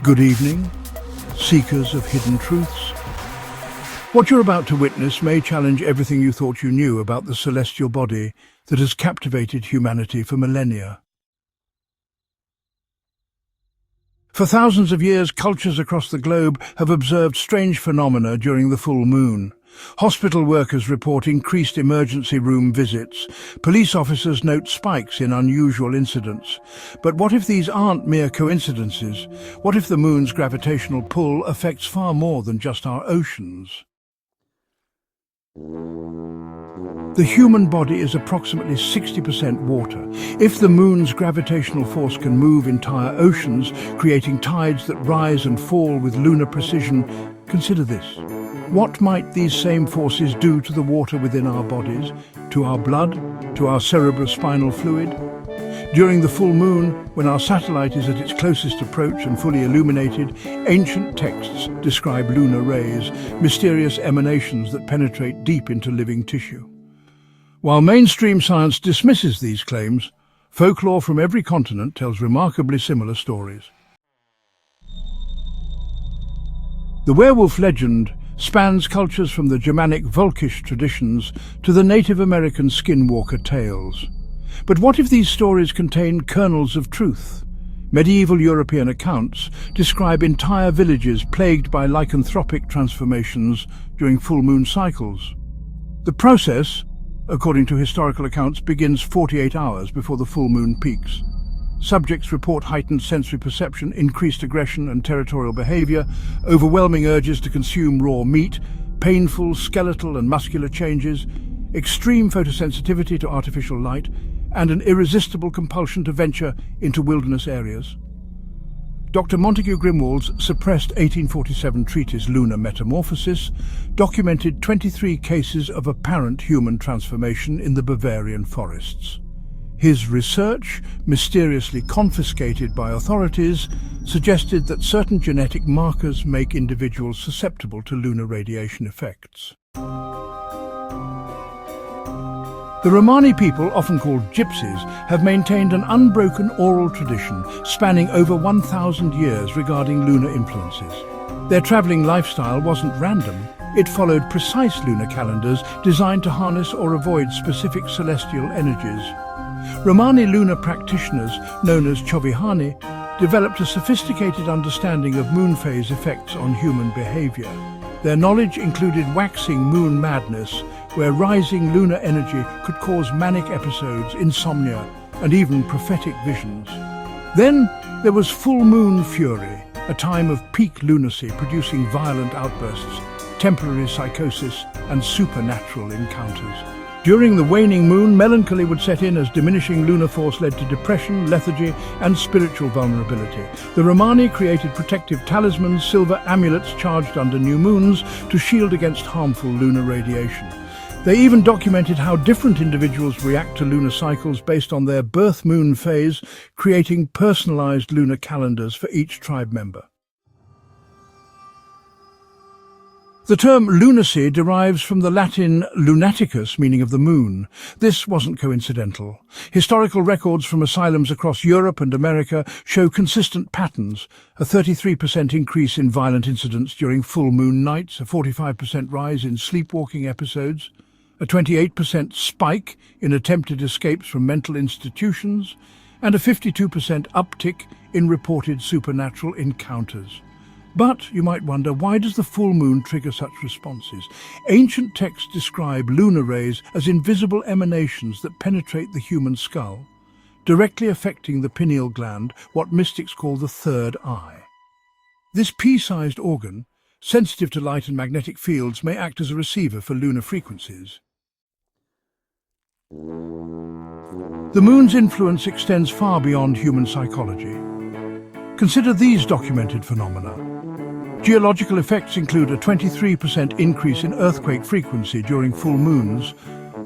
Good evening, seekers of hidden truths. What you're about to witness may challenge everything you thought you knew about the celestial body that has captivated humanity for millennia. For thousands of years, cultures across the globe have observed strange phenomena during the full moon. Hospital workers report increased emergency room visits. Police officers note spikes in unusual incidents. But what if these aren't mere coincidences? What if the moon's gravitational pull affects far more than just our oceans? The human body is approximately 60% water. If the moon's gravitational force can move entire oceans, creating tides that rise and fall with lunar precision, consider this. What might these same forces do to the water within our bodies, to our blood, to our cerebrospinal fluid? During the full moon, when our satellite is at its closest approach and fully illuminated, ancient texts describe lunar rays, mysterious emanations that penetrate deep into living tissue. While mainstream science dismisses these claims, folklore from every continent tells remarkably similar stories. The werewolf legend spans cultures from the Germanic Volkish traditions to the Native American skinwalker tales. But what if these stories contain kernels of truth? Medieval European accounts describe entire villages plagued by lycanthropic transformations during full moon cycles. The process, according to historical accounts, begins 48 hours before the full moon peaks. Subjects report heightened sensory perception, increased aggression and territorial behavior, overwhelming urges to consume raw meat, painful skeletal and muscular changes, extreme photosensitivity to artificial light, and an irresistible compulsion to venture into wilderness areas. Dr. Montague Grimwald's suppressed 1847 treatise Lunar Metamorphosis documented 23 cases of apparent human transformation in the Bavarian forests. His research, mysteriously confiscated by authorities, suggested that certain genetic markers make individuals susceptible to lunar radiation effects. The Romani people, often called gypsies, have maintained an unbroken oral tradition spanning over 1,000 years regarding lunar influences. Their travelling lifestyle wasn't random. It followed precise lunar calendars designed to harness or avoid specific celestial energies. Romani lunar practitioners, known as Chovihani, developed a sophisticated understanding of moon phase effects on human behavior. Their knowledge included waxing moon madness, where rising lunar energy could cause manic episodes, insomnia, and even prophetic visions. Then there was full moon fury, a time of peak lunacy producing violent outbursts, temporary psychosis, and supernatural encounters. During the waning moon, melancholy would set in as diminishing lunar force led to depression, lethargy, and spiritual vulnerability. The Romani created protective talismans, silver amulets charged under new moons to shield against harmful lunar radiation. They even documented how different individuals react to lunar cycles based on their birth moon phase, creating personalized lunar calendars for each tribe member. The term lunacy derives from the Latin lunaticus, meaning of the moon. This wasn't coincidental. Historical records from asylums across Europe and America show consistent patterns: a 33% increase in violent incidents during full moon nights, a 45% rise in sleepwalking episodes, a 28% spike in attempted escapes from mental institutions, and a 52% uptick in reported supernatural encounters. But, you might wonder, why does the full moon trigger such responses? Ancient texts describe lunar rays as invisible emanations that penetrate the human skull, directly affecting the pineal gland, what mystics call the third eye. This pea-sized organ, sensitive to light and magnetic fields, may act as a receiver for lunar frequencies. The moon's influence extends far beyond human psychology. Consider these documented phenomena. Geological effects include a 23% increase in earthquake frequency during full moons,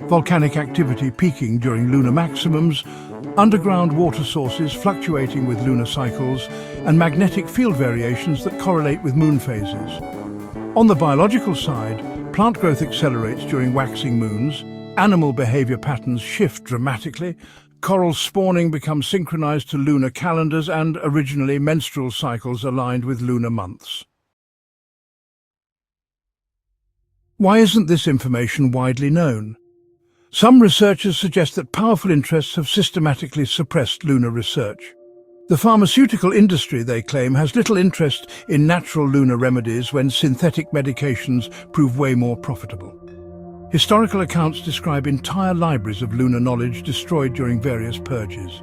volcanic activity peaking during lunar maximums, underground water sources fluctuating with lunar cycles, and magnetic field variations that correlate with moon phases. On the biological side, plant growth accelerates during waxing moons, animal behavior patterns shift dramatically, coral spawning becomes synchronized to lunar calendars, and originally menstrual cycles aligned with lunar months. Why isn't this information widely known? Some researchers suggest that powerful interests have systematically suppressed lunar research. The pharmaceutical industry, they claim, has little interest in natural lunar remedies when synthetic medications prove way more profitable. Historical accounts describe entire libraries of lunar knowledge destroyed during various purges.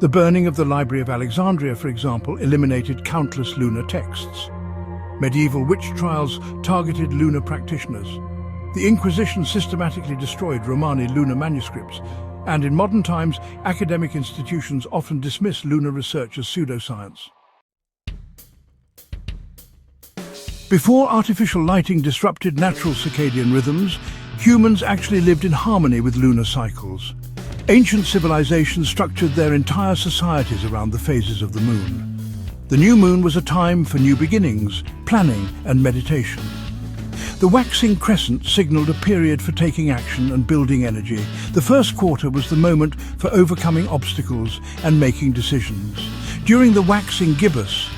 The burning of the Library of Alexandria, for example, eliminated countless lunar texts. Medieval witch trials targeted lunar practitioners. The Inquisition systematically destroyed Romani lunar manuscripts, and in modern times, academic institutions often dismiss lunar research as pseudoscience. Before artificial lighting disrupted natural circadian rhythms, humans actually lived in harmony with lunar cycles. Ancient civilizations structured their entire societies around the phases of the moon. The new moon was a time for new beginnings, planning and meditation. The waxing crescent signaled a period for taking action and building energy. The first quarter was the moment for overcoming obstacles and making decisions. During the waxing gibbous,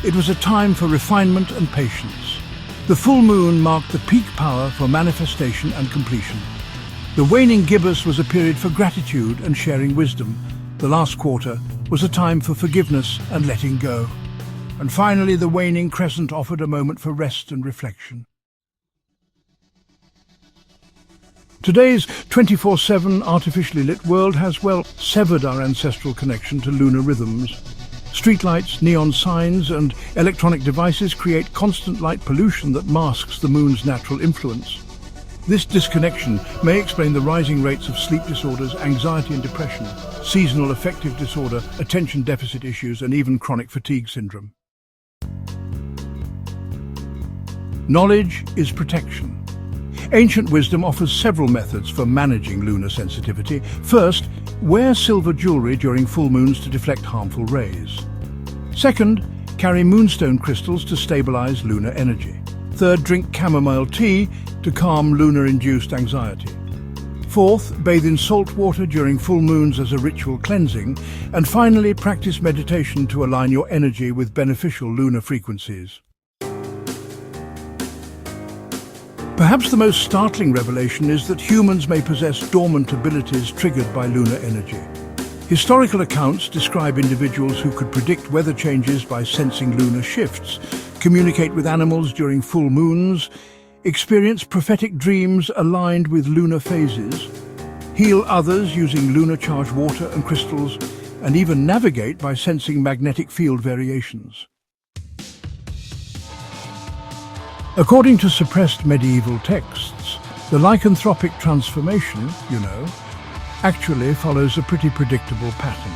it was a time for refinement and patience. The full moon marked the peak power for manifestation and completion. The waning gibbous was a period for gratitude and sharing wisdom. The last quarter was a time for forgiveness and letting go. And finally, the waning crescent offered a moment for rest and reflection. Today's 24/7 artificially lit world has, well, severed our ancestral connection to lunar rhythms. Streetlights, neon signs, and electronic devices create constant light pollution that masks the moon's natural influence. This disconnection may explain the rising rates of sleep disorders, anxiety and depression, seasonal affective disorder, attention deficit issues, and even chronic fatigue syndrome. Knowledge is protection. Ancient wisdom offers several methods for managing lunar sensitivity. First, wear silver jewelry during full moons to deflect harmful rays. Second, carry moonstone crystals to stabilize lunar energy. Third, drink chamomile tea to calm lunar-induced anxiety. Fourth, bathe in salt water during full moons as a ritual cleansing. And finally, practice meditation to align your energy with beneficial lunar frequencies. Perhaps the most startling revelation is that humans may possess dormant abilities triggered by lunar energy. Historical accounts describe individuals who could predict weather changes by sensing lunar shifts, communicate with animals during full moons, experience prophetic dreams aligned with lunar phases, heal others using lunar-charged water and crystals, and even navigate by sensing magnetic field variations. According to suppressed medieval texts, the lycanthropic transformation, actually follows a pretty predictable pattern.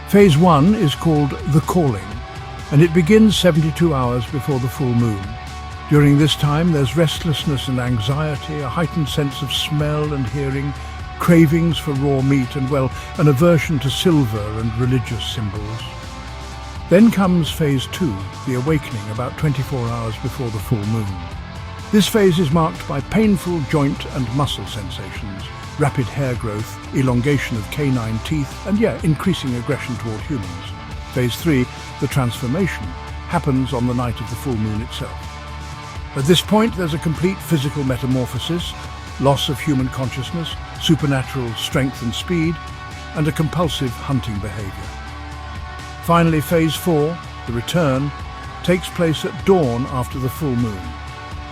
Phase 1 is called the calling, and it begins 72 hours before the full moon. During this time, there's restlessness and anxiety, a heightened sense of smell and hearing, cravings for raw meat, and, well, an aversion to silver and religious symbols. Then comes phase 2, the awakening, about 24 hours before the full moon. This phase is marked by painful joint and muscle sensations, rapid hair growth, elongation of canine teeth, and increasing aggression toward humans. Phase 3, the transformation, happens on the night of the full moon itself. At this point, there's a complete physical metamorphosis, loss of human consciousness, supernatural strength and speed, and a compulsive hunting behavior. Finally, phase 4, the return, takes place at dawn after the full moon.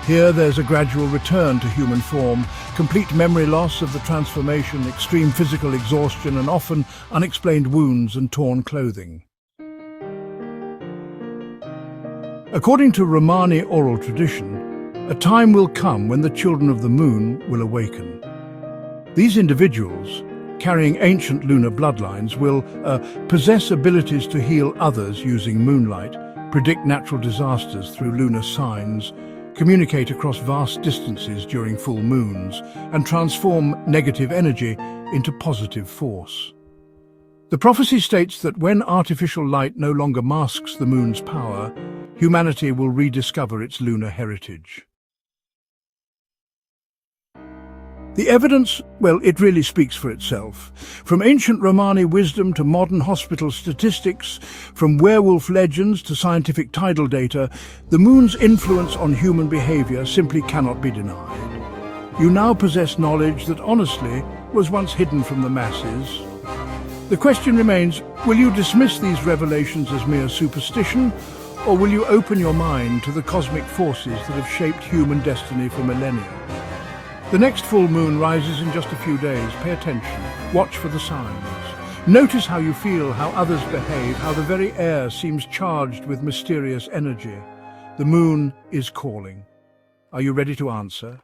Here there's a gradual return to human form, complete memory loss of the transformation, extreme physical exhaustion, and often unexplained wounds and torn clothing. According to Romani oral tradition, a time will come when the children of the moon will awaken. These individuals, carrying ancient lunar bloodlines, will possess abilities to heal others using moonlight, predict natural disasters through lunar signs, communicate across vast distances during full moons, and transform negative energy into positive force. The prophecy states that when artificial light no longer masks the moon's power, humanity will rediscover its lunar heritage. The evidence, well, it really speaks for itself. From ancient Romani wisdom to modern hospital statistics, from werewolf legends to scientific tidal data, the moon's influence on human behavior simply cannot be denied. You now possess knowledge that honestly was once hidden from the masses. The question remains, will you dismiss these revelations as mere superstition, or will you open your mind to the cosmic forces that have shaped human destiny for millennia? The next full moon rises in just a few days. Pay attention. Watch for the signs. Notice how you feel, how others behave, how the very air seems charged with mysterious energy. The moon is calling. Are you ready to answer?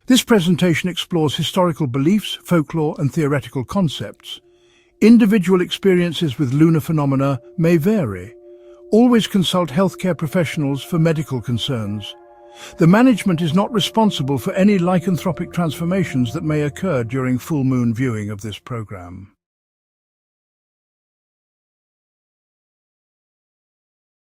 This presentation explores historical beliefs, folklore, and theoretical concepts. Individual experiences with lunar phenomena may vary. Always consult healthcare professionals for medical concerns. The management is not responsible for any lycanthropic transformations that may occur during full moon viewing of this program.